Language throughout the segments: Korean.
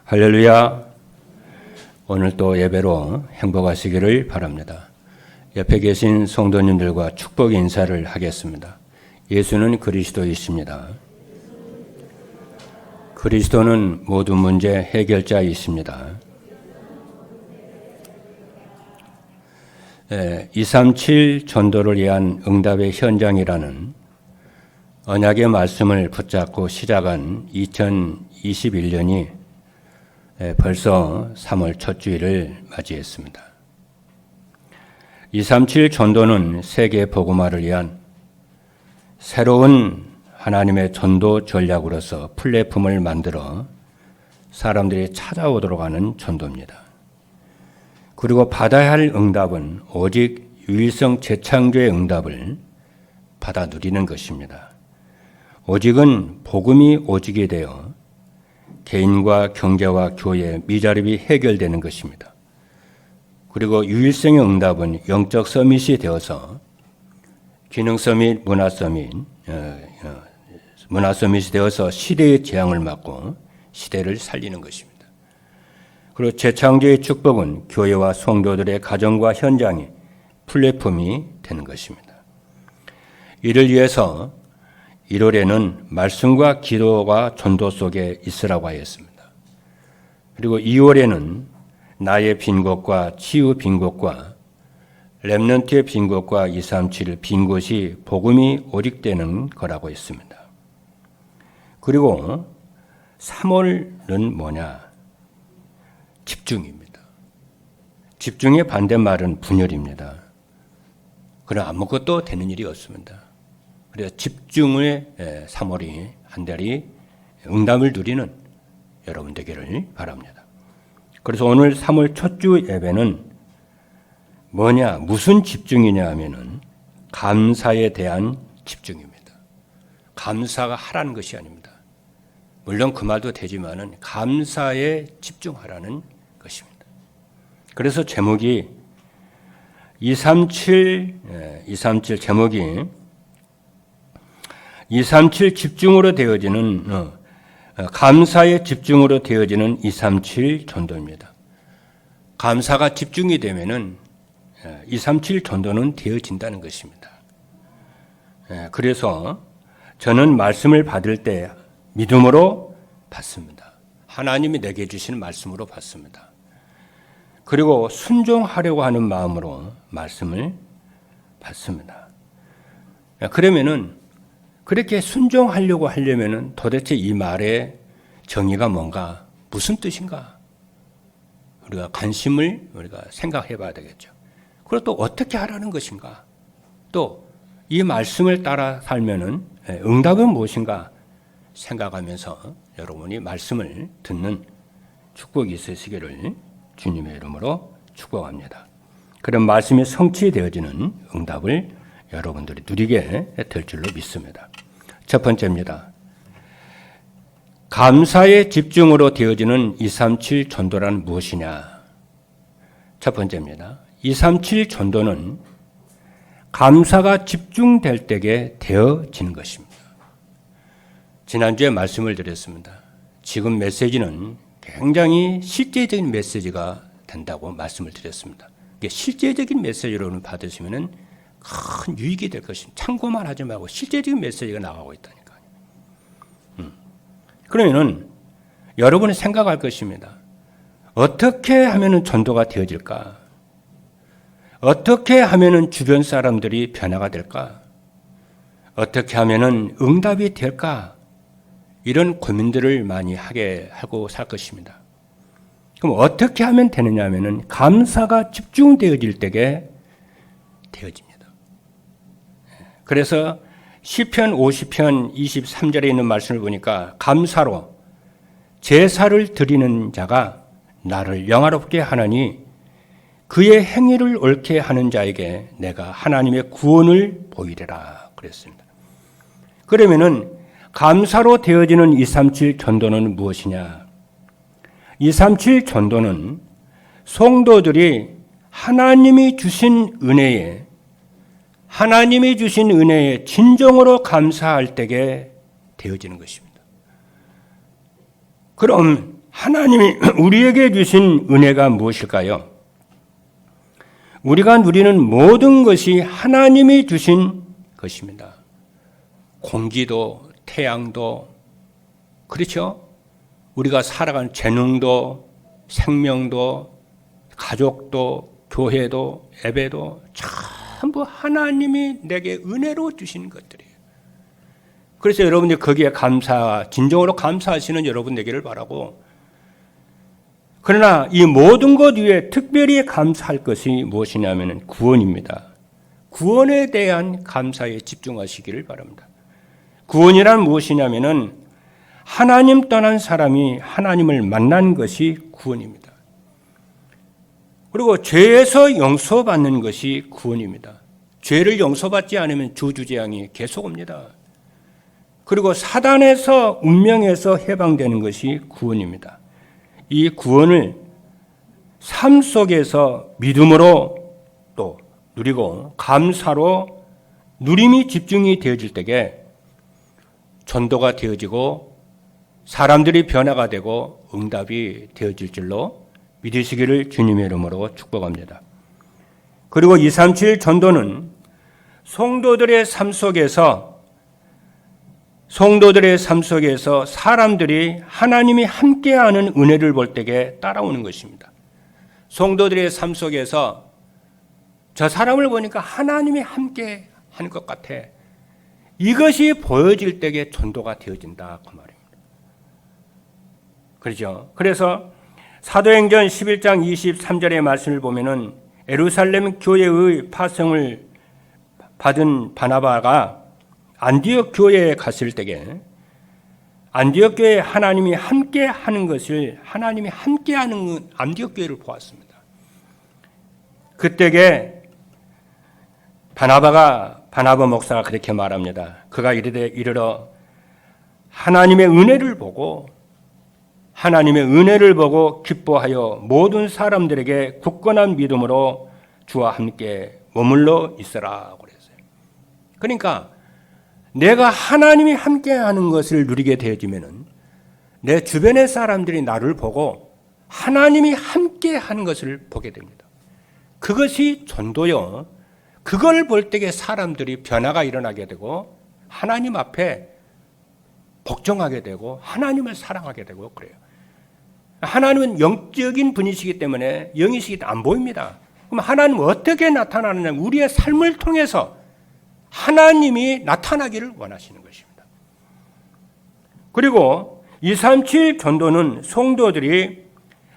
할렐루야. 오늘 또 예배로 행복하시기를 바랍니다. 옆에 계신 성도님들과 축복 인사를 하겠습니다. 예수는 그리스도이십니다. 그리스도는 모든 문제 해결자이십니다. 237 전도를 위한 응답의 현장이라는 언약의 말씀을 붙잡고 시작한 2021년이 벌써 3월 첫 주일을 맞이했습니다. 237 전도는 세계 복음화를 위한 새로운 하나님의 전도 전략으로서 플랫폼을 만들어 사람들이 찾아오도록 하는 전도입니다. 그리고 받아야 할 응답은 오직 유일성 재창조의 응답을 받아 누리는 것입니다. 오직은 복음이 오직이 되어 개인과 경제와 교회의 미자립이 해결되는 것입니다. 그리고 유일성의 응답은 영적 서밋이 되어서 기능 서밋, 문화 서밋이 되어서 시대의 재앙을 막고 시대를 살리는 것입니다. 그리고 재창조의 축복은 교회와 성도들의 가정과 현장이 플랫폼이 되는 것입니다. 이를 위해서 1월에는 말씀과 기도가 전도 속에 있으라고 하였습니다. 그리고 2월에는 나의 빈 곳과 치유 빈 곳과 렘넌트의 빈 곳과 237 빈 곳이 복음이 오직되는 거라고 했습니다. 그리고 3월은 뭐냐? 집중입니다. 집중의 반대말은 분열입니다. 그러나 아무것도 되는 일이 없습니다. 그래서 집중의 3월이 한 달이 응답을 누리는 여러분 되기를 바랍니다. 그래서 오늘 3월 첫 주 예배는 뭐냐, 무슨 집중이냐 하면은 감사에 대한 집중입니다. 감사가 하라는 것이 아닙니다. 물론 그 말도 되지만은 감사에 집중하라는 것입니다. 그래서 제목이 237 제목이 237 집중으로 되어지는 감사의 집중으로 되어지는 237 전도입니다. 감사가 집중이 되면은 237 전도는 되어진다는 것입니다. 그래서 저는 말씀을 받을 때 믿음으로 받습니다. 하나님이 내게 주시는 말씀으로 받습니다. 그리고 순종하려고 하는 마음으로 말씀을 받습니다. 그러면은 그렇게 순종하려고 하려면은 도대체 이 말의 정의가 뭔가, 무슨 뜻인가? 우리가 관심을 우리가 생각해 봐야 되겠죠. 그리고 또 어떻게 하라는 것인가? 또 이 말씀을 따라 살면은 응답은 무엇인가 생각하면서 여러분이 말씀을 듣는 축복이 있으시기를 주님의 이름으로 축복합니다. 그런 말씀이 성취되어지는 응답을 여러분들이 누리게 될 줄로 믿습니다. 첫 번째입니다. 감사의 집중으로 되어지는 237 전도란 무엇이냐? 첫 번째입니다. 237 전도는 감사가 집중될 때에 되어지는 것입니다. 지난주에 말씀을 드렸습니다. 지금 메시지는 굉장히 실제적인 메시지가 된다고 말씀을 드렸습니다. 실제적인 메시지로는 받으시면은 큰 유익이 될 것입니다. 참고만 하지 말고 실제적인 메시지가 나가고 있다니까요. 그러면은 여러분이 생각할 것입니다. 어떻게 하면은 전도가 되어질까? 어떻게 하면은 주변 사람들이 변화가 될까? 어떻게 하면은 응답이 될까? 이런 고민들을 많이 하고 살 것입니다. 그럼 어떻게 하면 되느냐 하면은 감사가 집중되어질 때에 되어집니다. 그래서 시편 50편 23절에 있는 말씀을 보니까 감사로 제사를 드리는 자가 나를 영화롭게 하나니 그의 행위를 옳게 하는 자에게 내가 하나님의 구원을 보이리라 그랬습니다. 그러면은 감사로 되어지는 237 전도는 무엇이냐? 237 전도는 성도들이 하나님이 주신 은혜에 진정으로 감사할 때에 되어지는 것입니다. 그럼 하나님이 우리에게 주신 은혜가 무엇일까요? 우리가 누리는 모든 것이 하나님이 주신 것입니다. 공기도, 태양도, 그렇죠? 우리가 살아가는 재능도, 생명도, 가족도, 교회도, 예배도 전부 하나님이 내게 은혜로 주신 것들이에요. 그래서 여러분들이 거기에 진정으로 감사하시는 여러분 되기를 바라고, 그러나 이 모든 것 위에 특별히 감사할 것이 무엇이냐면 구원입니다. 구원에 대한 감사에 집중하시기를 바랍니다. 구원이란 무엇이냐면은 하나님 떠난 사람이 하나님을 만난 것이 구원입니다. 그리고 죄에서 용서받는 것이 구원입니다. 죄를 용서받지 않으면 주주재앙이 계속 옵니다. 그리고 사단에서 운명에서 해방되는 것이 구원입니다. 이 구원을 삶 속에서 믿음으로 또 누리고 감사로 누림이 집중이 되어질 때에 전도가 되어지고 사람들이 변화가 되고 응답이 되어질 줄로 믿으시기를 주님의 이름으로 축복합니다. 그리고 237 전도는 성도들의 삶 속에서 사람들이 하나님이 함께하는 은혜를 볼 때에 따라오는 것입니다. 성도들의 삶 속에서 저 사람을 보니까 하나님이 함께하는 것 같아. 이것이 보여질 때에 전도가 되어진다 그 말입니다. 그렇죠? 그래서 사도행전 11장 23절의 말씀을 보면은 예루살렘 교회의 파송을 받은 바나바가 안디옥 교회에 갔을 때에 안디옥 교회에 하나님이 함께하는 것을 하나님이 함께하는 안디옥 교회를 보았습니다. 그때에 바나바 목사가 그렇게 말합니다. 그가 이르러 하나님의 은혜를 보고 기뻐하여 모든 사람들에게 굳건한 믿음으로 주와 함께 머물러 있으라 그랬어요. 그러니까 내가 하나님이 함께하는 것을 누리게 되어지면은 내 주변의 사람들이 나를 보고 하나님이 함께하는 것을 보게 됩니다. 그것이 전도요. 그걸 볼 때에 사람들이 변화가 일어나게 되고 하나님 앞에 복종하게 되고 하나님을 사랑하게 되고 그래요. 하나님은 영적인 분이시기 때문에 영이시기 때문에 안 보입니다. 그럼 하나님은 어떻게 나타나느냐? 우리의 삶을 통해서 하나님이 나타나기를 원하시는 것입니다. 그리고 237 전도는 성도들이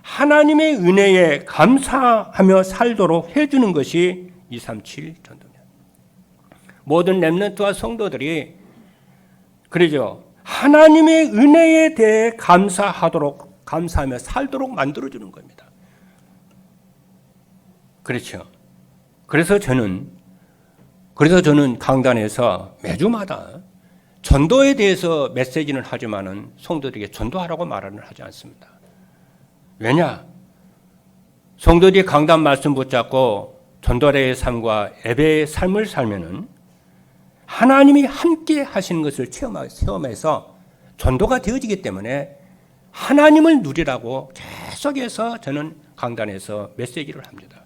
하나님의 은혜에 감사하며 살도록 해주는 것이 237 전도입니다. 모든 렘넌트와 성도들이 그러죠. 하나님의 은혜에 대해 감사하며 살도록 만들어주는 겁니다. 그렇죠. 그래서 저는 강단에서 매주마다 전도에 대해서 메시지는 하지만은 성도들에게 전도하라고 말은 하지 않습니다. 왜냐? 성도들이 강단 말씀 붙잡고 전도의 삶과 예배의 삶을 살면은 하나님이 함께 하시는 것을 체험해서 전도가 되어지기 때문에 하나님을 누리라고 계속해서 저는 강단에서 메시지를 합니다.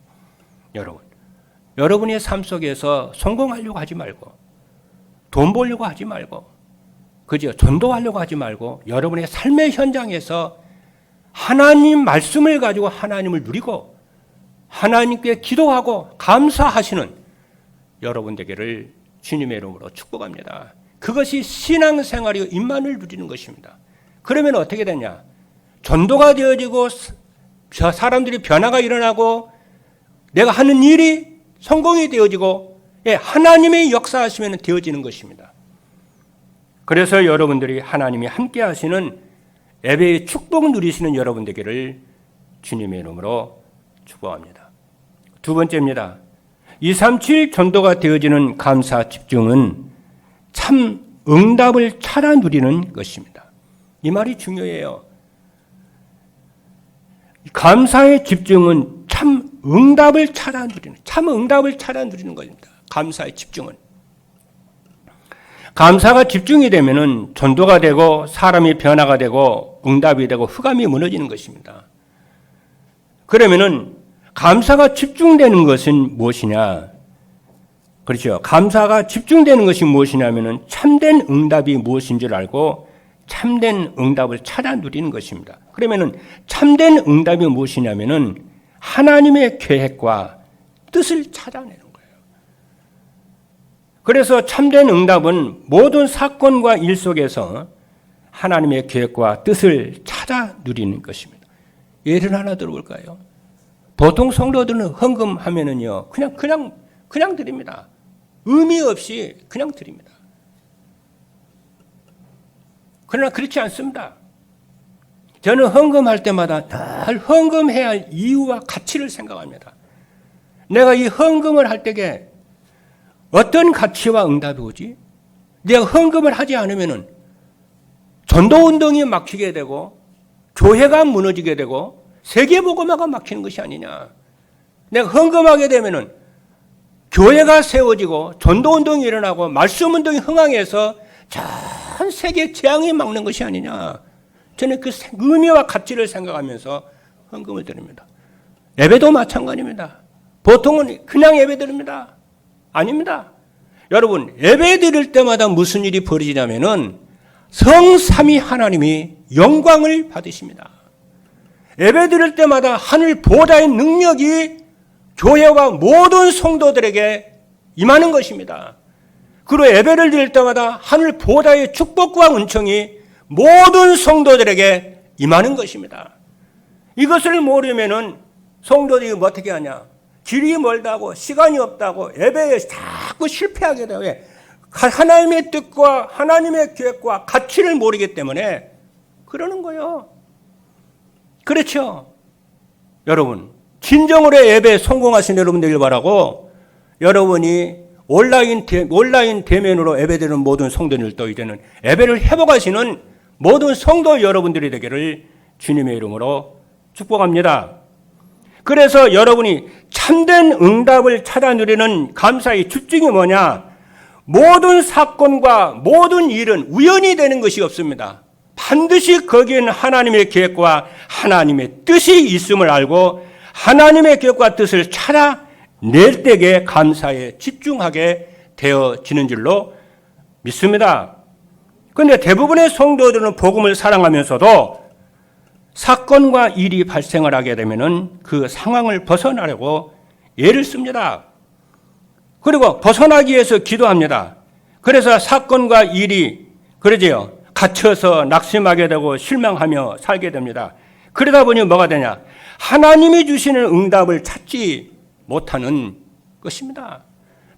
여러분의 삶 속에서 성공하려고 하지 말고 돈 벌려고 하지 말고 그죠? 전도하려고 하지 말고 여러분의 삶의 현장에서 하나님 말씀을 가지고 하나님을 누리고 하나님께 기도하고 감사하시는 여러분 되기를 주님의 이름으로 축복합니다. 그것이 신앙생활의 임만을 누리는 것입니다. 그러면 어떻게 되냐? 전도가 되어지고 저 사람들이 변화가 일어나고 내가 하는 일이 성공이 되어지고 하나님의 역사하시면 되어지는 것입니다. 그래서 여러분들이 하나님이 함께 하시는 예배의 축복을 누리시는 여러분 되기를 주님의 이름으로 축복합니다. 두 번째입니다. 237 전도가 되어지는 감사 집중은 참 응답을 찾아 누리는 것입니다. 이 말이 중요해요. 감사의 집중은 참 응답을 찾아 누리는 겁니다. 감사의 집중은. 감사가 집중이 되면은 전도가 되고 사람이 변화가 되고 응답이 되고 흑암이 무너지는 것입니다. 그러면은 감사가 집중되는 것은 무엇이냐? 그렇죠. 감사가 집중되는 것이 무엇이냐면은 참된 응답이 무엇인 줄 알고 참된 응답을 찾아 누리는 것입니다. 그러면은 참된 응답이 무엇이냐면은 하나님의 계획과 뜻을 찾아내는 거예요. 그래서 참된 응답은 모든 사건과 일 속에서 하나님의 계획과 뜻을 찾아 누리는 것입니다. 예를 하나 들어볼까요? 보통 성도들은 헌금하면은요, 그냥 드립니다. 의미 없이 그냥 드립니다. 그러나 그렇지 않습니다. 저는 헌금할 때마다 늘 헌금해야 할 이유와 가치를 생각합니다. 내가 이 헌금을 할 때에 어떤 가치와 응답이 오지? 내가 헌금을 하지 않으면은 전도운동이 막히게 되고 교회가 무너지게 되고 세계복음화가 막히는 것이 아니냐. 내가 헌금하게 되면은 교회가 세워지고 전도운동이 일어나고 말씀운동이 흥황해서 전 세계 재앙이 막는 것이 아니냐. 저는 그 의미와 가치를 생각하면서 헌금을 드립니다. 예배도 마찬가지입니다. 보통은 그냥 예배 드립니다. 아닙니다. 여러분, 예배 드릴 때마다 무슨 일이 벌어지냐면은 성삼위 하나님이 영광을 받으십니다. 예배 드릴 때마다 하늘 보좌의 능력이 교회와 모든 성도들에게 임하는 것입니다. 그리고 예배를 드릴 때마다 하늘 보좌의 축복과 은총이 모든 성도들에게 임하는 것입니다. 이것을 모르면은 성도들이 어떻게 하냐? 길이 멀다고 시간이 없다고 예배에 자꾸 실패하게 돼요. 하나님의 뜻과 하나님의 계획과 가치를 모르기 때문에 그러는 거예요. 그렇죠? 여러분, 진정으로 예배에 성공하신 여러분들을 바라고 여러분이 온라인 대면으로 예배드리는 모든 성도들도 이제는 예배를 회복하시는 모든 성도 여러분들이 되기를 주님의 이름으로 축복합니다. 그래서 여러분이 참된 응답을 찾아 누리는 감사의 집중이 뭐냐? 모든 사건과 모든 일은 우연히 되는 것이 없습니다. 반드시 거기에는 하나님의 계획과 하나님의 뜻이 있음을 알고 하나님의 계획과 뜻을 찾아낼 때에 감사에 집중하게 되어지는 줄로 믿습니다. 그런데 대부분의 성도들은 복음을 사랑하면서도 사건과 일이 발생을 하게 되면은 그 상황을 벗어나려고 애를 씁니다. 그리고 벗어나기 위해서 기도합니다. 그래서 사건과 일이 그러지요. 갇혀서 낙심하게 되고 실망하며 살게 됩니다. 그러다 보니 뭐가 되냐? 하나님이 주시는 응답을 찾지 못하는 것입니다.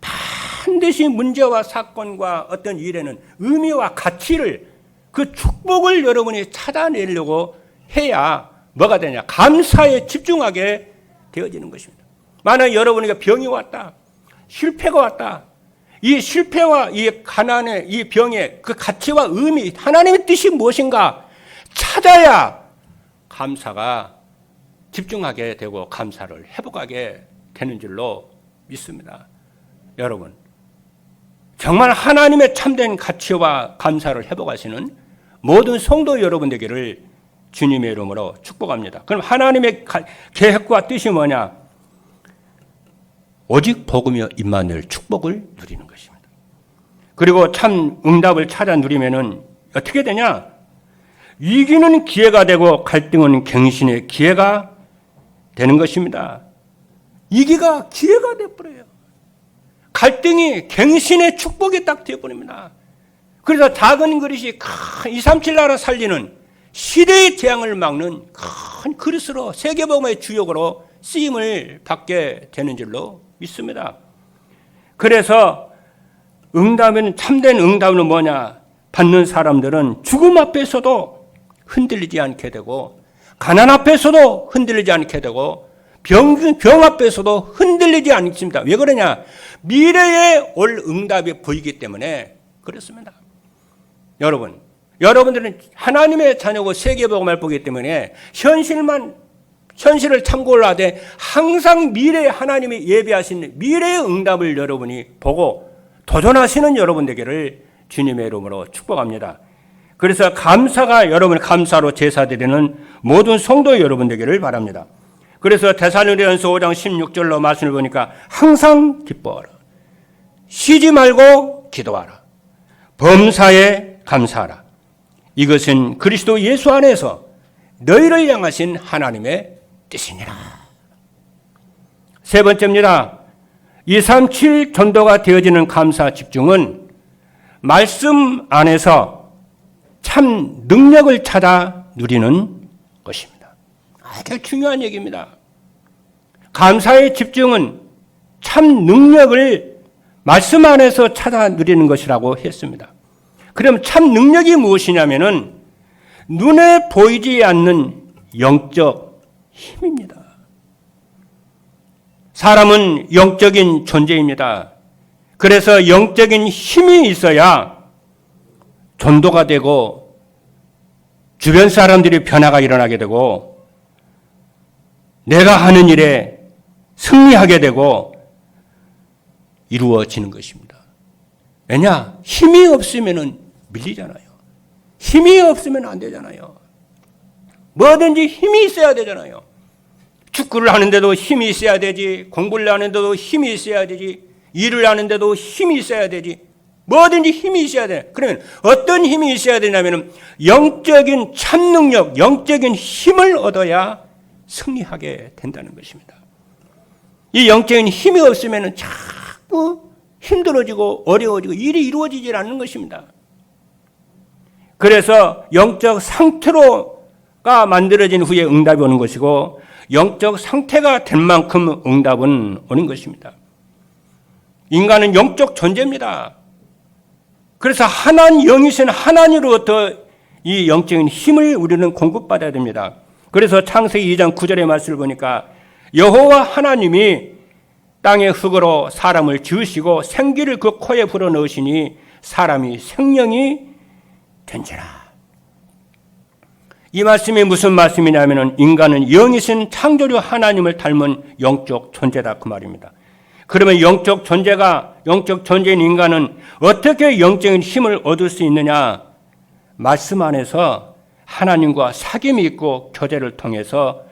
반드시 문제와 사건과 어떤 일에는 의미와 가치를 그 축복을 여러분이 찾아내려고 해야 뭐가 되냐? 감사에 집중하게 되어지는 것입니다. 만약 여러분에게 병이 왔다. 실패가 왔다. 이 실패와 이 가난의 이 병의 그 가치와 의미, 하나님의 뜻이 무엇인가 찾아야 감사가 집중하게 되고 감사를 회복하게 되는 줄로 믿습니다. 여러분, 정말 하나님의 참된 가치와 감사를 회복하시는 모든 성도 여러분 되기를 주님의 이름으로 축복합니다. 그럼 하나님의 계획과 뜻이 뭐냐? 오직 복음이여 임마누엘 축복을 누리는 것입니다. 그리고 참 응답을 찾아 누리면은 어떻게 되냐? 위기는 기회가 되고 갈등은 갱신의 기회가 되는 것입니다. 위기가 기회가 되어버려요. 갈등이 갱신의 축복이 딱 되어버립니다. 그래서 작은 그릇이 큰 237 나라 살리는 시대의 재앙을 막는 큰 그릇으로 세계복음의 주역으로 쓰임을 받게 되는 줄로 믿습니다. 그래서 응답은 참된 응답은 뭐냐? 받는 사람들은 죽음 앞에서도 흔들리지 않게 되고 가난 앞에서도 흔들리지 않게 되고 병 앞에서도 흔들리지 않습니다. 왜 그러냐? 미래에 올 응답이 보이기 때문에 그렇습니다. 여러분들은 하나님의 자녀고 세계복음을 보기 때문에 현실을 참고를 하되 항상 미래에 하나님이 예비하신 미래의 응답을 여러분이 보고 도전하시는 여러분 되기를 주님의 이름으로 축복합니다. 그래서 감사가 여러분 감사로 제사드리는 모든 성도 여러분 되기를 바랍니다. 그래서 데살로니가전서 5장 16절로 말씀을 보니까 항상 기뻐하라. 쉬지 말고 기도하라. 범사에 감사하라. 이것은 그리스도 예수 안에서 너희를 향하신 하나님의 뜻이니라. 세 번째입니다. 237 전도가 되어지는 감사 집중은 말씀 안에서 참 능력을 찾아 누리는 것입니다. 아주 중요한 얘기입니다. 감사의 집중은 참 능력을 말씀 안에서 찾아 누리는 것이라고 했습니다. 그럼 참 능력이 무엇이냐면은 눈에 보이지 않는 영적 힘입니다. 사람은 영적인 존재입니다. 그래서 영적인 힘이 있어야 전도가 되고 주변 사람들이 변화가 일어나게 되고 내가 하는 일에 승리하게 되고 이루어지는 것입니다. 왜냐? 힘이 없으면 밀리잖아요. 힘이 없으면 안 되잖아요. 뭐든지 힘이 있어야 되잖아요. 축구를 하는데도 힘이 있어야 되지, 공부를 하는데도 힘이 있어야 되지, 일을 하는데도 힘이 있어야 되지, 뭐든지 힘이 있어야 돼. 그러면 어떤 힘이 있어야 되냐면 영적인 참 능력, 영적인 힘을 얻어야 승리하게 된다는 것입니다. 이 영적인 힘이 없으면 자꾸 힘들어지고 어려워지고 일이 이루어지질 않는 것입니다. 그래서 영적 상태로가 만들어진 후에 응답이 오는 것이고 영적 상태가 된 만큼 응답은 오는 것입니다. 인간은 영적 존재입니다. 그래서 영이신 하나님으로부터 이 영적인 힘을 우리는 공급받아야 됩니다. 그래서 창세기 2장 9절의 말씀을 보니까 여호와 하나님이 땅의 흙으로 사람을 지으시고 생기를 그 코에 불어넣으시니 사람이 생명이 된지라. 이 말씀이 무슨 말씀이냐면 인간은 영이신 창조주 하나님을 닮은 영적 존재다 그 말입니다. 그러면 영적 존재인 인간은 어떻게 영적인 힘을 얻을 수 있느냐? 말씀 안에서 하나님과 사귐이 있고 교제를 통해서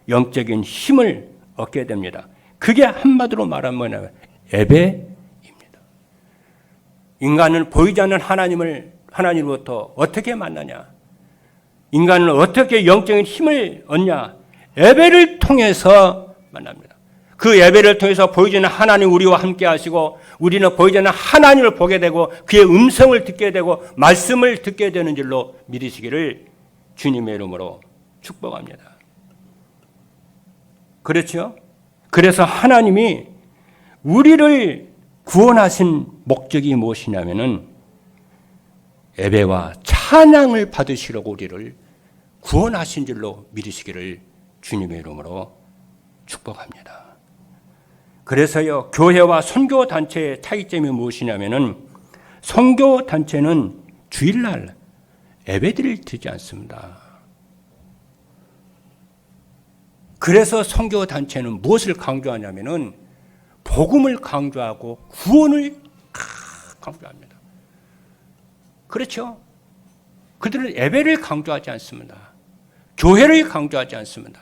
영적인 힘을 얻게 됩니다. 그게 한마디로 말하면 뭐냐면 예배입니다. 인간은 보이지 않는 하나님으로부터 어떻게 만나냐? 인간은 어떻게 영적인 힘을 얻냐? 예배를 통해서 만납니다. 그 예배를 통해서 보이지 않는 하나님 우리와 함께 하시고 우리는 보이지 않는 하나님을 보게 되고 그의 음성을 듣게 되고 말씀을 듣게 되는 줄로 믿으시기를 주님의 이름으로 축복합니다. 그렇죠? 그래서 하나님이 우리를 구원하신 목적이 무엇이냐면은 예배와 찬양을 받으시려고 우리를 구원하신 줄로 믿으시기를 주님의 이름으로 축복합니다. 그래서요, 교회와 선교단체의 차이점이 무엇이냐면은 선교단체는 주일날 예배드릴 드리지 않습니다. 그래서 선교단체는 무엇을 강조하냐면은 복음을 강조하고 구원을 강조합니다. 그렇죠? 그들은 예배를 강조하지 않습니다. 교회를 강조하지 않습니다.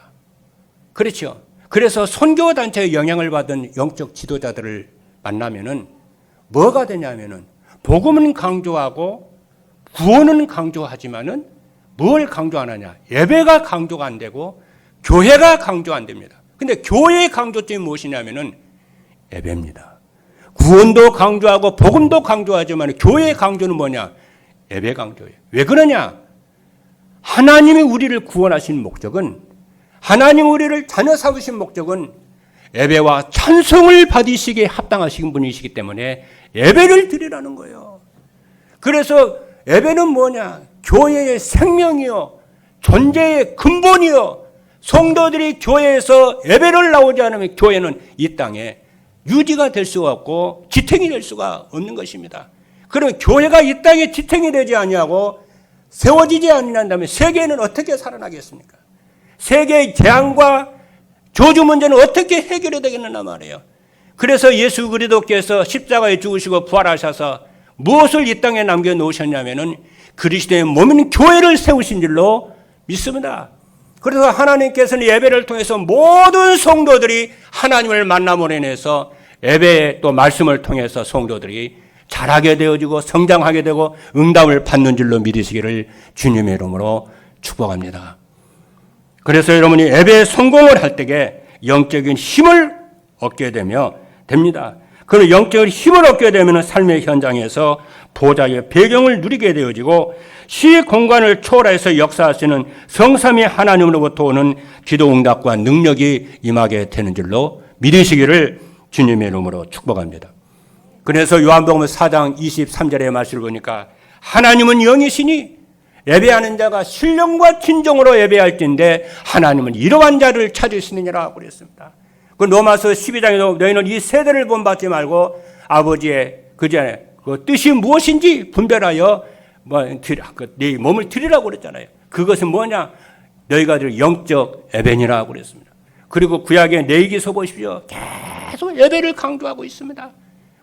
그렇죠? 그래서 선교단체의 영향을 받은 영적 지도자들을 만나면은 뭐가 되냐면은 복음은 강조하고 구원은 강조하지만은 뭘 강조 안 하냐? 예배가 강조가 안 되고 교회가 강조 안 됩니다. 근데 교회의 강조점이 무엇이냐면은 예배입니다. 구원도 강조하고 복음도 강조하지만 교회의 강조는 뭐냐? 예배 강조예요. 왜 그러냐? 하나님이 우리를 구원하신 목적은 하나님 우리를 자녀 삼으신 목적은 예배와 찬송을 받으시기에 합당하신 분이시기 때문에 예배를 드리라는 거예요. 그래서 예배는 뭐냐? 교회의 생명이요, 존재의 근본이요. 성도들이 교회에서 예배를 나오지 않으면 교회는 이 땅에 유지가 될 수가 없고 지탱이 될 수가 없는 것입니다. 그러면 교회가 이 땅에 지탱이 되지 아니하고 세워지지 않는다면 세계는 어떻게 살아나겠습니까? 세계의 재앙과 저주 문제는 어떻게 해결이 되겠느냐 말이에요. 그래서 예수 그리스도께서 십자가에 죽으시고 부활하셔서 무엇을 이 땅에 남겨놓으셨냐면은 그리스도의 몸인 교회를 세우신 줄로 믿습니다. 그래서 하나님께서는 예배를 통해서 모든 성도들이 하나님을 만남으로 인해서 예배의 또 말씀을 통해서 성도들이 자라게 되어지고 성장하게 되고 응답을 받는 줄로 믿으시기를 주님의 이름으로 축복합니다. 그래서 여러분이 예배에 성공을 할 때에 영적인 힘을 얻게 됩니다. 그런 영적인 힘을 얻게 되면 삶의 현장에서 보좌의 배경을 누리게 되어지고 시 공간을 초월해서 역사하시는 성삼위 하나님으로부터 오는 기도 응답과 능력이 임하게 되는 줄로 믿으시기를 주님의 이름으로 축복합니다. 그래서 요한복음 4장 23절의 말씀을 보니까 하나님은 영이시니 예배하는 자가 신령과 진정으로 예배할진대 하나님은 이러한 자를 찾으시느니라 그랬습니다. 그 로마서 12장에도 너희는 이 세대를 본받지 말고 아버지의 그 뜻이 무엇인지 분별하여 네 몸을 드리라고 그랬잖아요. 그것은 뭐냐? 너희가 들 영적 예배니라고 그랬습니다. 그리고 구약의 레위기서 보십시오. 계속 예배를 강조하고 있습니다.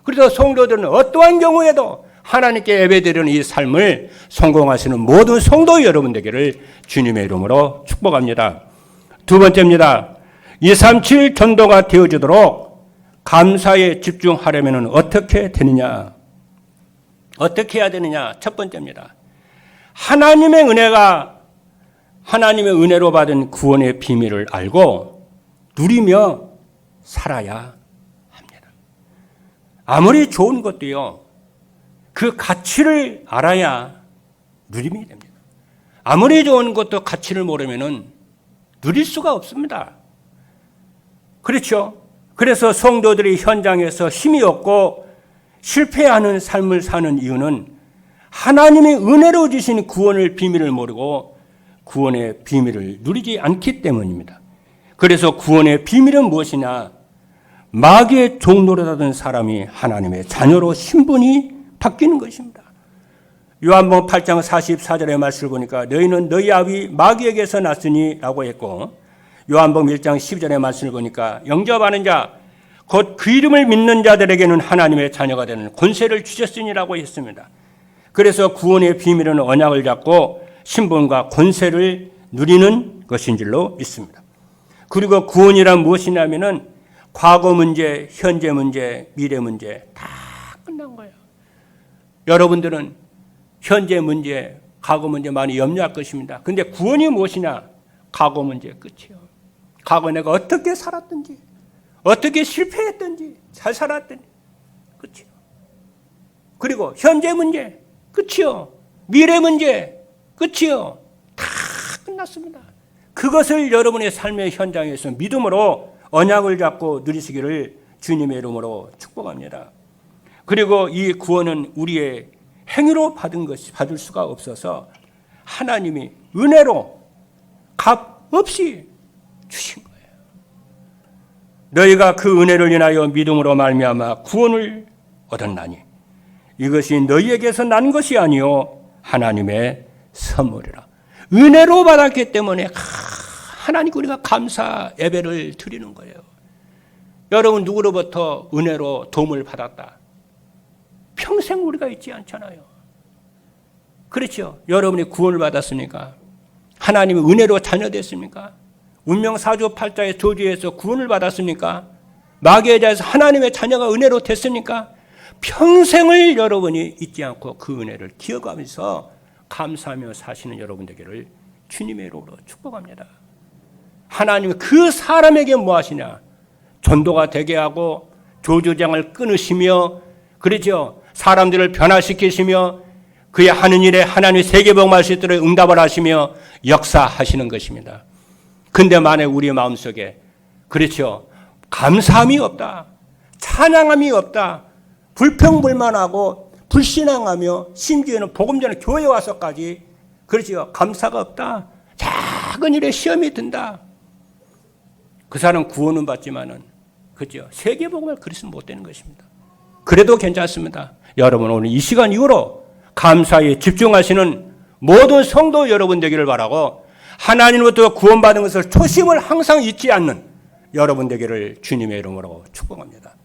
그래서 성도들은 어떠한 경우에도 하나님께 예배드리는 이 삶을 성공하시는 모든 성도 여러분 되기를 주님의 이름으로 축복합니다. 두 번째입니다. 237 전도가 되어지도록 감사에 집중하려면 어떻게 되느냐? 어떻게 해야 되느냐? 첫 번째입니다. 하나님의 은혜로 받은 구원의 비밀을 알고 누리며 살아야 합니다. 아무리 좋은 것도요, 그 가치를 알아야 누림이 됩니다. 아무리 좋은 것도 가치를 모르면은 누릴 수가 없습니다. 그렇죠? 그래서 성도들이 현장에서 힘이 없고 실패하는 삶을 사는 이유는 하나님이 은혜로 주신 구원의 비밀을 모르고 구원의 비밀을 누리지 않기 때문입니다. 그래서 구원의 비밀은 무엇이냐? 마귀의 종노릇하던 사람이 하나님의 자녀로 신분이 바뀌는 것입니다. 요한복음 8장 44절의 말씀을 보니까 너희는 너희 아비 마귀에게서 났으니 라고 했고, 요한복음 1장 12절의 말씀을 보니까 영접하는 자 곧 그 이름을 믿는 자들에게는 하나님의 자녀가 되는 권세를 주셨으니라고 했습니다. 그래서 구원의 비밀은 언약을 잡고 신분과 권세를 누리는 것인 줄로 믿습니다. 그리고 구원이란 무엇이냐면은 과거 문제, 현재 문제, 미래 문제 다 끝난 거예요. 여러분들은 현재 문제, 과거 문제 많이 염려할 것입니다. 근데 구원이 무엇이냐? 과거 문제 끝이요. 과거 내가 어떻게 살았든지, 어떻게 실패했든지, 잘 살았든지 끝이요. 그리고 현재 문제 끝이요. 미래 문제 끝이요. 다 끝났습니다. 그것을 여러분의 삶의 현장에서 믿음으로 언약을 잡고 누리시기를 주님의 이름으로 축복합니다. 그리고 이 구원은 우리의 행위로 받을 수가 없어서 하나님이 은혜로 값 없이 주신 거예요. 너희가 그 은혜를 인하여 믿음으로 말미암아 구원을 얻었나니 이것이 너희에게서 난 것이 아니요 하나님의 선물이라. 은혜로 받았기 때문에 하나님 우리가 감사 예배를 드리는 거예요. 여러분 누구로부터 은혜로 도움을 받았다? 평생 우리가 있지 않잖아요. 그렇죠? 여러분이 구원을 받았습니까? 하나님의 은혜로 자녀됐습니까? 운명사주팔자의 저주에서 구원을 받았습니까? 마귀에 대해서 하나님의 자녀가 은혜로 됐습니까? 평생을 여러분이 잊지 않고 그 은혜를 기억하면서 감사하며 사시는 여러분 되기를 주님의 이름으로 축복합니다. 하나님은 그 사람에게 뭐 하시냐? 전도가 되게 하고 조주장을 끊으시며, 그렇죠? 사람들을 변화시키시며 그의 하는 일에 하나님의 세계복음할 수 있도록 응답을 하시며 역사하시는 것입니다. 근데 만약 우리의 마음속에, 그렇죠, 감사함이 없다, 찬양함이 없다, 불평불만하고 불신앙하며 심지어는 복음 전에 교회 와서까지, 그렇죠, 감사가 없다, 작은 일에 시험이 든다, 그 사람 구원은 받지만은, 그렇죠, 세계복음을 그리스는 못 되는 것입니다. 그래도 괜찮습니다. 여러분 오늘 이 시간 이후로 감사에 집중하시는 모든 성도 여러분 되기를 바라고, 하나님으로부터 구원받은 것을 초심을 항상 잊지 않는 여러분 되기를 주님의 이름으로 축복합니다.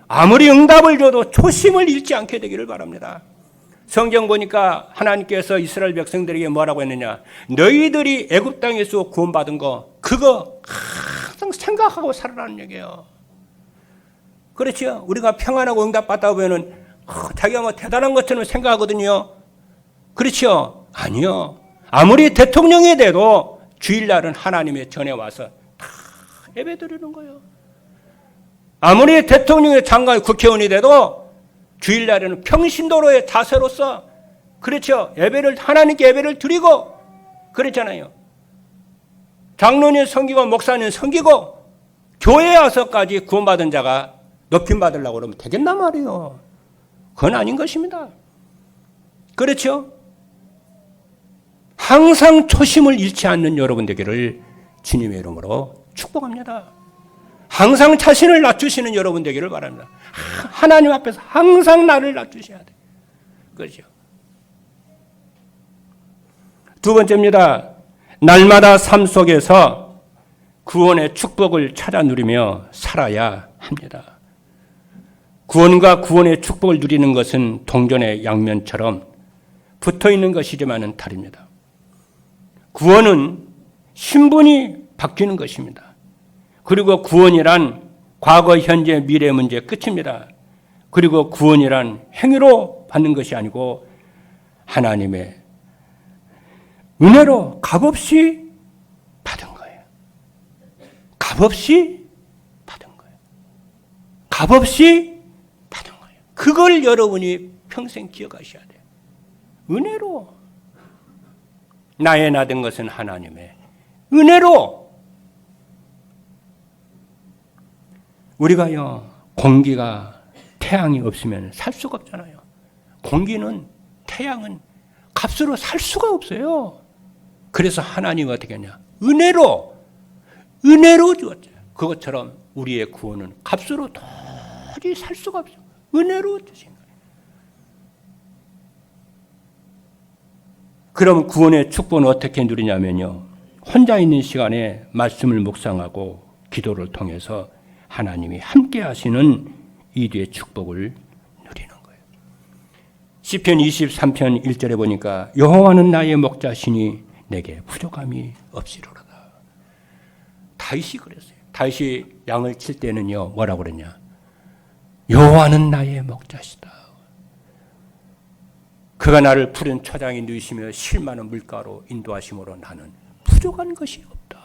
아무리 응답을 줘도 초심을 잃지 않게 되기를 바랍니다. 성경 보니까 하나님께서 이스라엘 백성들에게 뭐라고 했느냐? 너희들이 애굽 땅에서 구원받은 거 그거 항상 생각하고 살아라는 얘기예요. 그렇죠? 우리가 평안하고 응답받다 보면은 자기가 뭐 대단한 것처럼 생각하거든요. 그렇죠? 아니요. 아무리 대통령이 돼도 주일날은 하나님의 전에 와서 다 예배드리는 거예요. 아무리 대통령의 장관, 국회의원이 돼도 주일날에는 평신도로의 자세로서 그렇죠. 하나님께 예배를 드리고 그랬잖아요. 장로님 섬기고 목사님 섬기고 교회에 와서까지 구원받은 자가 높임 받으려고 그러면 되겠나 말이에요. 그건 아닌 것입니다. 그렇죠. 항상 초심을 잃지 않는 여러분 되기를 주님의 이름으로 축복합니다. 항상 자신을 낮추시는 여러분 되기를 바랍니다. 하나님 앞에서 항상 나를 낮추셔야 돼요. 그렇죠. 두 번째입니다. 날마다 삶 속에서 구원의 축복을 찾아 누리며 살아야 합니다. 구원과 구원의 축복을 누리는 것은 동전의 양면처럼 붙어 있는 것이지만은 다릅니다. 구원은 신분이 바뀌는 것입니다. 그리고 구원이란 과거, 현재, 미래 문제 끝입니다. 그리고 구원이란 행위로 받는 것이 아니고 하나님의 은혜로 값없이 받은 거예요. 값없이 받은 거예요. 값없이 받은 거예요. 그걸 여러분이 평생 기억하셔야 돼요. 은혜로. 나의 나된 것은 하나님의 은혜로. 우리가요, 공기가 태양이 없으면 살 수가 없잖아요. 공기는, 태양은 값으로 살 수가 없어요. 그래서 하나님이 어떻게 하냐? 은혜로 주었죠. 그것처럼 우리의 구원은 값으로 도저히 살 수가 없어요. 은혜로 주신 거예요. 그럼 구원의 축복은 어떻게 누리냐면요. 혼자 있는 시간에 말씀을 묵상하고 기도를 통해서 하나님이 함께 하시는 이뒤의 축복을 누리는 거예요. 시편 23편 1절에 보니까 여호와는 나의 목자시니 내게 부족함이 없이로다. 다윗이 그랬어요. 다윗이 양을 칠 때는요, 뭐라고 그랬냐? 여호와는 나의 목자시다. 그가 나를 푸른 초장에 누이시며 실 많은 물가로 인도하심으로 나는 부족한 것이 없다.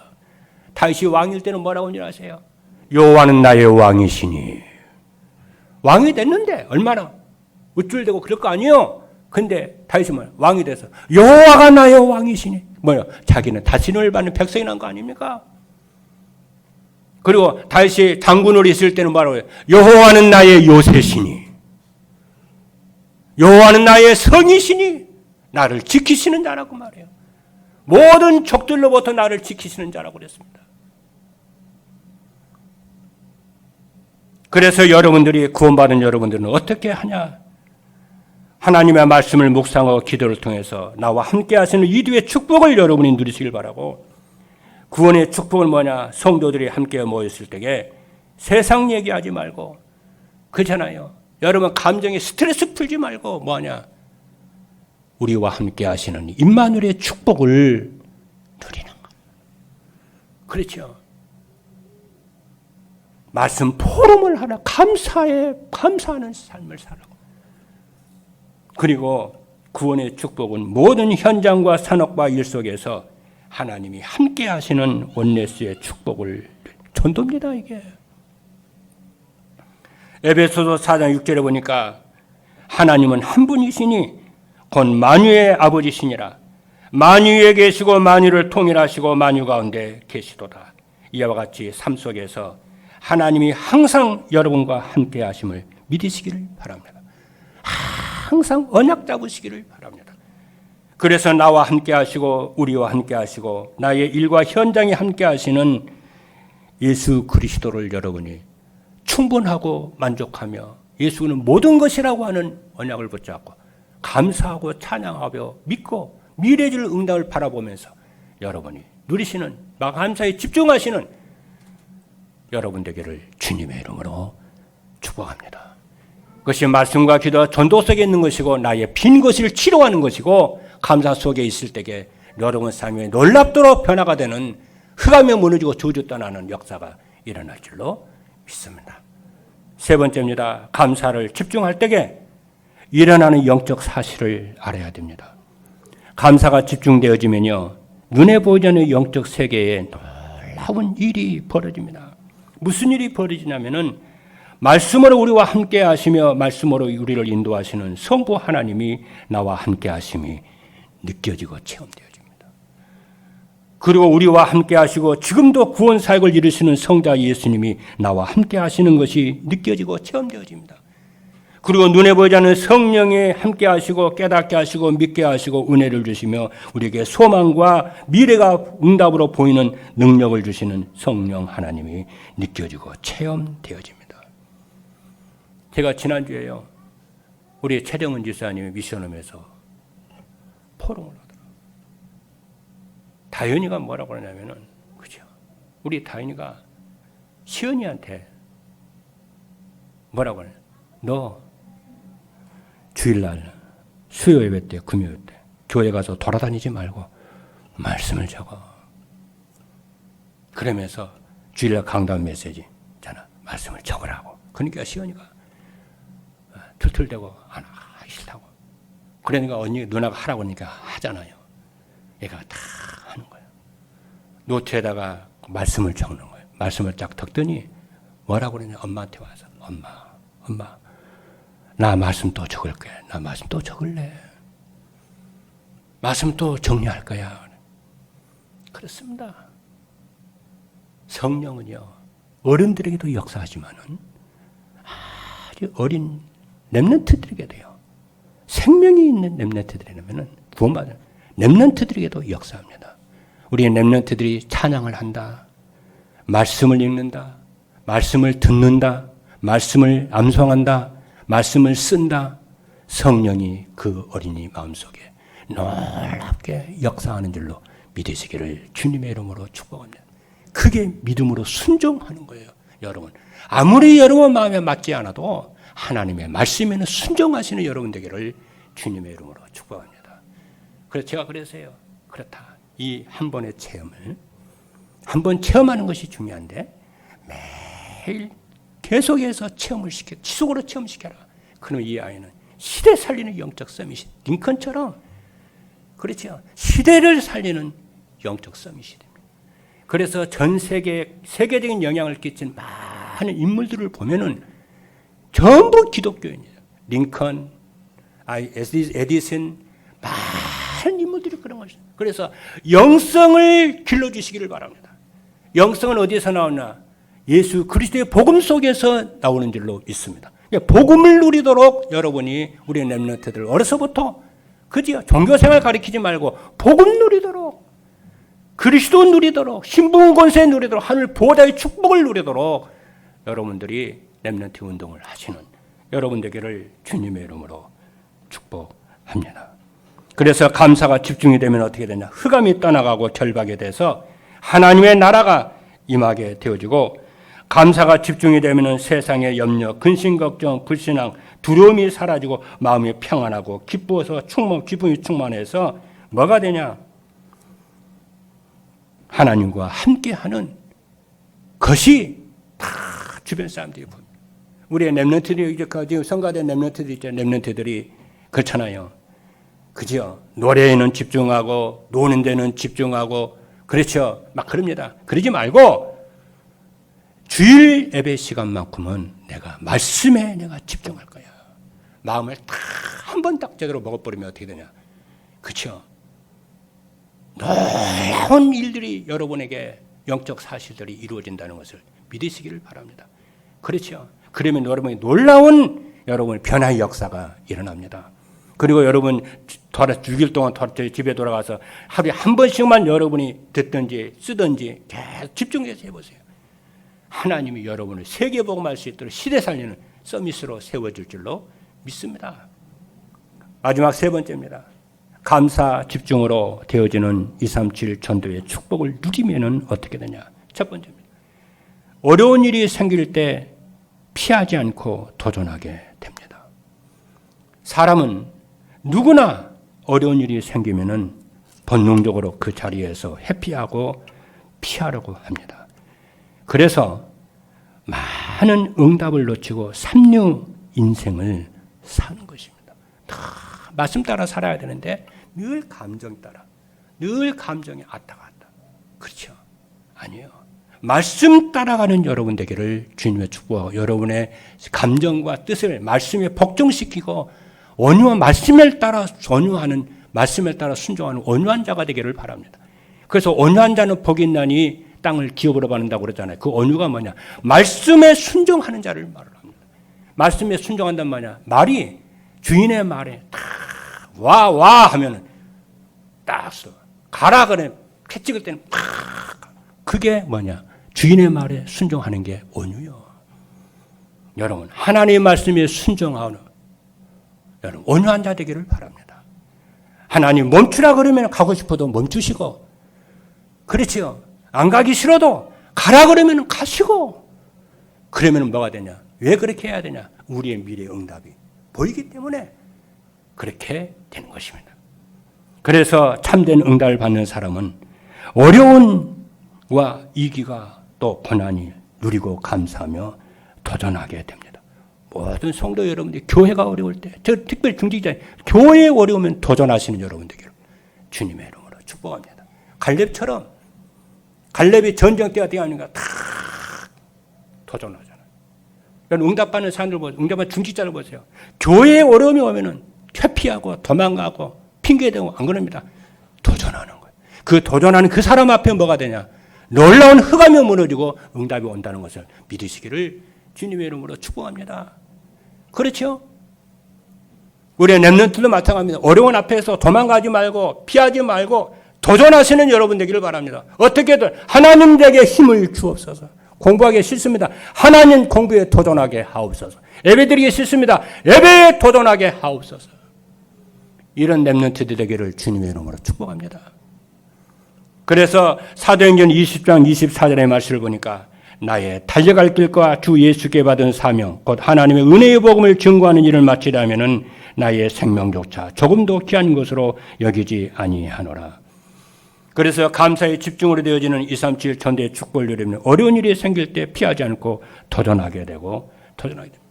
다윗이 왕일 때는 뭐라고 하는지 아세요? 여호와는 나의 왕이시니. 왕이 됐는데 얼마나 우쭐대고 그럴 거 아니에요. 근데 다윗은 왕이 돼서 여호와가 나의 왕이시니. 뭐요? 자기는 다스림을 받는 백성이 난 거 아닙니까? 그리고 다윗이 장군으로 있을 때는 뭐라고 해요? 여호와는 나의 요새시니. 여호와는 나의 성이시니. 나를 지키시는 자라고 말해요. 모든 적들로부터 나를 지키시는 자라고 그랬습니다. 그래서 여러분들이 구원받은 여러분들은 어떻게 하냐? 하나님의 말씀을 묵상하고 기도를 통해서 나와 함께 하시는 이뒤의 축복을 여러분이 누리시길 바라고, 구원의 축복은 뭐냐? 성도들이 함께 모였을 때에 세상 얘기하지 말고, 그렇잖아요. 여러분 감정에 스트레스 풀지 말고 뭐냐? 우리와 함께 하시는 임마누엘의 축복을 누리는 것. 그렇죠. 말씀 포럼을 하라. 감사하는 삶을 살라고. 그리고 구원의 축복은 모든 현장과 산업과 일 속에서 하나님이 함께 하시는 원네스의 축복을 전도입니다, 이게. 에베소서 4장 6절에 보니까 하나님은 한 분이시니 곧 만유의 아버지시니라. 만유에 계시고 만유를 통일하시고 만유 가운데 계시도다. 이와 같이 삶 속에서 하나님이 항상 여러분과 함께 하심을 믿으시기를 바랍니다. 항상 언약 잡으시기를 바랍니다. 그래서 나와 함께 하시고 우리와 함께 하시고 나의 일과 현장에 함께 하시는 예수 그리스도를 여러분이 충분하고 만족하며 예수는 모든 것이라고 하는 언약을 붙잡고 감사하고 찬양하며 믿고 미래질 응답을 바라보면서 여러분이 누리시는 감사에 집중하시는 여러분 되기를 주님의 이름으로 축복합니다. 그것이 말씀과 기도와 전도 속에 있는 것이고 나의 빈 것을 치료하는 것이고 감사 속에 있을 때에 여러분 삶에 놀랍도록 변화가 되는 흑암에 무너지고 저주 떠나는 역사가 일어날 줄로 믿습니다. 세 번째입니다. 감사를 집중할 때에 일어나는 영적 사실을 알아야 됩니다. 감사가 집중되어지면요, 눈에 보이지 않는 영적 세계에 놀라운 일이 벌어집니다. 무슨 일이 벌어지냐면은 말씀으로 우리와 함께 하시며 말씀으로 우리를 인도하시는 성부 하나님이 나와 함께 하심이 느껴지고 체험되어집니다. 그리고 우리와 함께 하시고 지금도 구원 사역을 이루시는 성자 예수님이 나와 함께 하시는 것이 느껴지고 체험되어집니다. 그리고 눈에 보이지 않는 성령이 함께 하시고 깨닫게 하시고 믿게 하시고 은혜를 주시며 우리에게 소망과 미래가 응답으로 보이는 능력을 주시는 성령 하나님이 느껴지고 체험되어집니다. 제가 지난주에요, 우리 최정은 지사님이 미션홈에서 포럼을 하더라고요. 다현이가 뭐라고 그러냐면은, 그죠? 우리 다현이가 시연이한테 뭐라고 그러냐? 너 주일날 수요 예배 때, 금요일 때 교회 가서 돌아다니지 말고 말씀을 적어. 그러면서 주일날 강단 메시지 있잖아, 말씀을 적으라고. 그러니까 시연이가 툴툴대고 안 하기 싫다고. 그러니까 언니 누나가 하라고 하니까 하잖아요. 얘가 다 하는 거예요. 노트에다가 말씀을 적는 거예요. 말씀을 딱 적더니 뭐라고 그러냐, 엄마한테 와서 엄마 나 말씀 또 적을게. 나 말씀 또 적을래. 말씀 또 정리할 거야. 그렇습니다. 성령은요, 어른들에게도 역사하지만은 아주 어린 렘넌트들에게 돼요. 생명이 있는 렘넌트들이라면은 구원받은 렘넌트들에게도 역사합니다. 우리 렘넌트들이 찬양을 한다, 말씀을 읽는다, 말씀을 듣는다, 말씀을 암송한다, 말씀을 쓴다. 성령이 그 어린이 마음속에 놀랍게 역사하는 줄로 믿으시기를 주님의 이름으로 축복합니다. 그게 믿음으로 순종하는 거예요. 여러분, 아무리 여러분 마음에 맞지 않아도 하나님의 말씀에는 순종하시는 여러분 되기를 주님의 이름으로 축복합니다. 그래서 제가 그래서요, 그렇다, 이 한 번의 체험을 한 번 체험하는 것이 중요한데 매일 계속해서 체험을 시켜, 지속으로 체험시켜라. 그럼 이 아이는 시대 살리는 영적 서밋이, 링컨처럼, 그렇죠, 시대를 살리는 영적 서밋이 됩니다. 그래서 전 세계적인 영향을 끼친 많은 인물들을 보면은 전부 기독교인이에요. 링컨, 에디슨, 많은 인물들이 그런 것이죠. 그래서 영성을 길러주시기를 바랍니다. 영성은 어디에서 나오나? 예수 그리스도의 복음 속에서 나오는 줄로 믿습니다. 복음을 누리도록 여러분이, 우리 렘넌트들 어려서부터, 그지요? 종교생활 가르치지 말고 복음 누리도록, 그리스도 누리도록, 신분 권세 누리도록, 하늘 보호자의 축복을 누리도록 여러분들이 렘넌트 운동을 하시는 여러분 되기를 주님의 이름으로 축복합니다. 그래서 감사가 집중이 되면 어떻게 되냐? 흑암이 떠나가고 결박이 돼서 하나님의 나라가 임하게 되어지고, 감사가 집중이 되면 세상의 염려, 근심, 걱정, 불신앙, 두려움이 사라지고 마음이 평안하고 기뻐서 기쁨이 충만해서 뭐가 되냐? 하나님과 함께하는 것이 다 주변 사람들이 봅니다. 우리의 렘넌트들이, 이제 성가된 렘넌트들이 있잖아요. 렘넌트들이 그렇잖아요. 그죠? 노래에는 집중하고 노는 데는 집중하고, 그렇죠? 막 그럽니다. 그러지 말고 주일 예배 시간만큼은 내가 말씀에 내가 집중할 거야. 마음을 딱 한 번 딱 제대로 먹어버리면 어떻게 되냐? 그렇죠? 놀라운 일들이 여러분에게, 영적 사실들이 이루어진다는 것을 믿으시기를 바랍니다. 그렇죠? 그러면 여러분이 놀라운 변화의 역사가 일어납니다. 그리고 여러분 6일 동안 집에 돌아가서 하루에 한 번씩만 여러분이 듣든지 쓰든지 계속 집중해서 해보세요. 하나님이 여러분을 세계복음할 수 있도록 시대 살리는 서밋으로 세워질 줄로 믿습니다. 마지막 세 번째입니다. 감사 집중으로 되어지는 237 전도의 축복을 누리면은 어떻게 되냐? 첫 번째입니다. 어려운 일이 생길 때 피하지 않고 도전하게 됩니다. 사람은 누구나 어려운 일이 생기면은 본능적으로 그 자리에서 회피하고 피하려고 합니다. 그래서 많은 응답을 놓치고 삼류 인생을 사는 것입니다. 다 말씀 따라 살아야 되는데 늘 감정 따라, 늘 감정이 왔다 갔다. 그렇죠? 아니에요. 말씀 따라가는 여러분 되기를 주님의 축복하고 여러분의 감정과 뜻을 말씀에 복종시키고 온유한 말씀에 따라 온유하는 말씀에 따라 순종하는 온유한 자가 되기를 바랍니다. 그래서 온유한 자는 복이 있나니 땅을 기업으로 받는다고 그러잖아요. 그 온유가 뭐냐? 말씀에 순종하는 자를 말을 합니다. 말씀에 순종한단 말이야. 말이 주인의 말에 딱 와 하면은 딱 써. 가라 그래. 캐 찍을 때는 팍. 그게 뭐냐? 주인의 말에 순종하는 게 온유요. 여러분 하나님의 말씀에 순종하는 여러분 온유한 자 되기를 바랍니다. 하나님 멈추라 그러면 가고 싶어도 멈추시고 그렇지요. 안 가기 싫어도 가라 그러면 가시고 그러면 뭐가 되냐? 왜 그렇게 해야 되냐? 우리의 미래 응답이 보이기 때문에 그렇게 되는 것입니다. 그래서 참된 응답을 받는 사람은 어려움과 위기가 또 고난이 누리고 감사하며 도전하게 됩니다. 모든 성도 여러분들 교회가 어려울 때, 저 특별히 중직자 교회에 어려우면 도전하시는 여러분들 주님의 이름으로 축복합니다. 갈렙처럼 갈렙이 전쟁 때가 되어가니까 다 도전하잖아요. 응답받는 사람들 보세요. 응답받는 중직자를 보세요. 교회에 어려움이 오면은 회피하고 도망가고 핑계대고 안 그럽니다. 도전하는 거예요. 그 도전하는 그 사람 앞에 뭐가 되냐? 놀라운 흑암이 무너지고 응답이 온다는 것을 믿으시기를 주님의 이름으로 축복합니다. 그렇죠? 우리의 렘넌트도 마찬가지입니다. 어려운 앞에서 도망가지 말고 피하지 말고 도전하시는 여러분 되기를 바랍니다. 어떻게든 하나님에게 힘을 주옵소서. 공부하기 싫습니다. 하나님 공부에 도전하게 하옵소서. 예배드리기 싫습니다. 예배에 도전하게 하옵소서. 이런 렘넌트들 되기를 주님의 이름으로 축복합니다. 그래서 사도행전 20장 24절의 말씀을 보니까 나의 달려갈 길과 주 예수께 받은 사명 곧 하나님의 은혜의 복음을 증거하는 일을 마치려면은 나의 생명조차 조금도 귀한 것으로 여기지 아니하노라. 그래서 감사의 집중으로 되어지는 237 전대의 축복을 누리면 어려운 일이 생길 때 피하지 않고 도전하게 되고 도전하게 됩니다.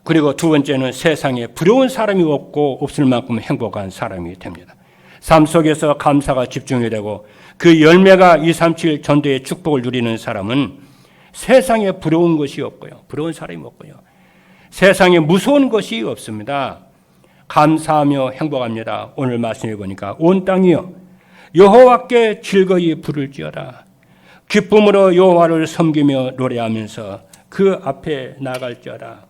그리고 두 번째는 세상에 부러운 사람이 없을 만큼 행복한 사람이 됩니다. 삶 속에서 감사가 집중이 되고 그 열매가 237 전도의 축복을 누리는 사람은 세상에 부러운 것이 없고요. 부러운 사람이 없고요. 세상에 무서운 것이 없습니다. 감사하며 행복합니다. 오늘 말씀해 보니까 온 땅이여 여호와께 즐거이 부를지어다. 기쁨으로 여호와를 섬기며 노래하면서 그 앞에 나갈지어다.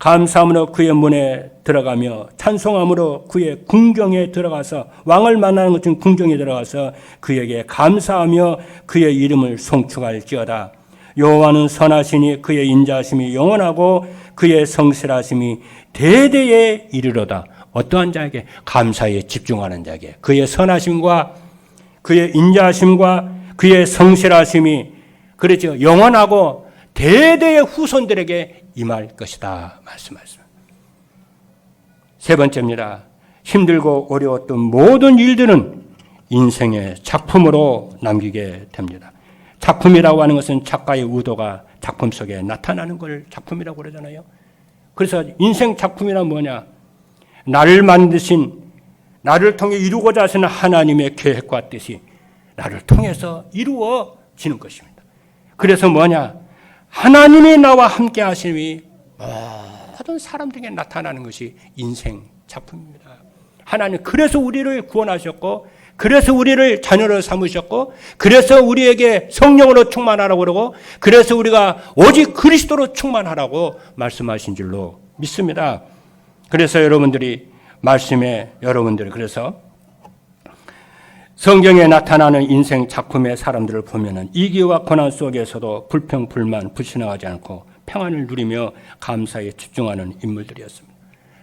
감사함으로 그의 문에 들어가며 찬송함으로 그의 궁경에 들어가서 왕을 만나는 것은 궁경에 들어가서 그에게 감사하며 그의 이름을 송축할지어다. 여호와는 선하시니 그의 인자하심이 영원하고 그의 성실하심이 대대에 이르러다. 어떠한 자에게? 감사에 집중하는 자에게 그의 선하심과 그의 인자하심과 그의 성실하심이 그렇죠. 영원하고 대대의 후손들에게 임할 것이다 말씀하셨습니다. 세 번째입니다. 힘들고 어려웠던 모든 일들은 인생의 작품으로 남기게 됩니다. 작품이라고 하는 것은 작가의 의도가 작품 속에 나타나는 걸 작품이라고 그러잖아요. 그래서 인생 작품이란 뭐냐? 나를 만드신, 나를 통해 이루고자 하시는 하나님의 계획과 뜻이 나를 통해서 이루어지는 것입니다. 그래서 뭐냐? 하나님이 나와 함께 하심이 모든 사람들에게 나타나는 것이 인생 작품입니다. 하나님 그래서 우리를 구원하셨고 그래서 우리를 자녀로 삼으셨고 그래서 우리에게 성령으로 충만하라고 그러고 그래서 우리가 오직 그리스도로 충만하라고 말씀하신 줄로 믿습니다. 그래서 여러분들이 말씀에 여러분들이 그래서 성경에 나타나는 인생 작품의 사람들을 보면은 이기와 고난 속에서도 불평, 불만, 불신하지 않고 평안을 누리며 감사에 집중하는 인물들이었습니다.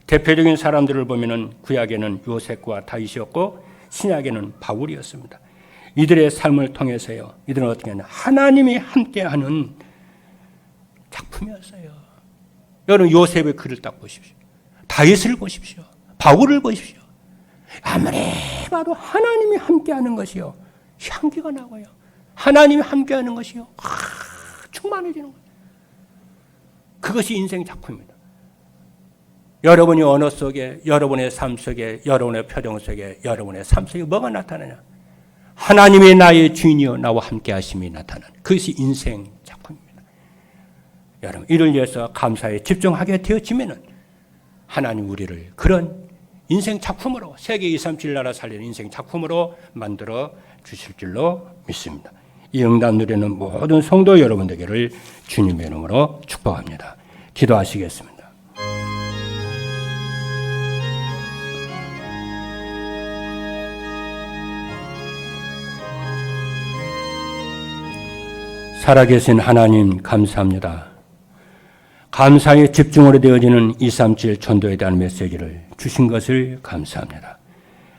대표적인 사람들을 보면은 구약에는 요셉과 다윗이었고 신약에는 바울이었습니다. 이들의 삶을 통해서요. 이들은 어떻게 하냐? 하나님이 함께하는 작품이었어요. 여러분 요셉의 글을 딱 보십시오. 다윗을 보십시오. 바울을 보십시오. 아무리 봐도 하나님이 함께하는 것이요. 향기가 나고요. 하나님이 함께하는 것이요. 충만해지는 거예요. 그것이 인생 작품입니다. 여러분이 언어 속에, 여러분의 삶 속에, 여러분의 표정 속에, 여러분의 삶 속에 뭐가 나타나냐? 하나님의 나의 주인이여 나와 함께 하심이 나타나는 그것이 인생 작품입니다. 여러분 이를 위해서 감사에 집중하게 되어지면은 하나님 우리를 그런 인생 작품으로 세계 237 나라 살리는 인생 작품으로 만들어 주실 줄로 믿습니다. 이 응답 누리는 모든 성도 여러분들에게를 주님의 이름으로 축복합니다. 기도하시겠습니다. 살아계신 하나님 감사합니다. 감사의 집중으로 되어지는 237 전도에 대한 메시지를 주신 것을 감사합니다.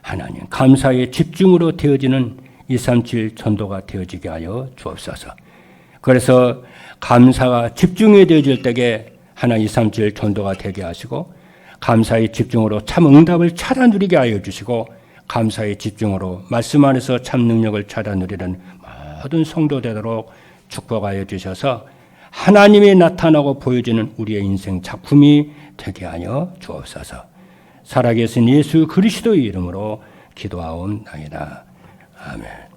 하나님 감사의 집중으로 되어지는 237 전도가 되어지게 하여 주옵소서. 그래서 감사가 집중이 되어질 때에 하나님 237 전도가 되게 하시고 감사의 집중으로 참 응답을 찾아 누리게 하여 주시고 감사의 집중으로 말씀 안에서 참 능력을 찾아 누리는 모든 성도 되도록 축복하여 주셔서 하나님이 나타나고 보여지는 우리의 인생 작품이 되게 하여 주옵소서. 살아계신 예수 그리스도의 이름으로 기도하옵나이다. 아멘.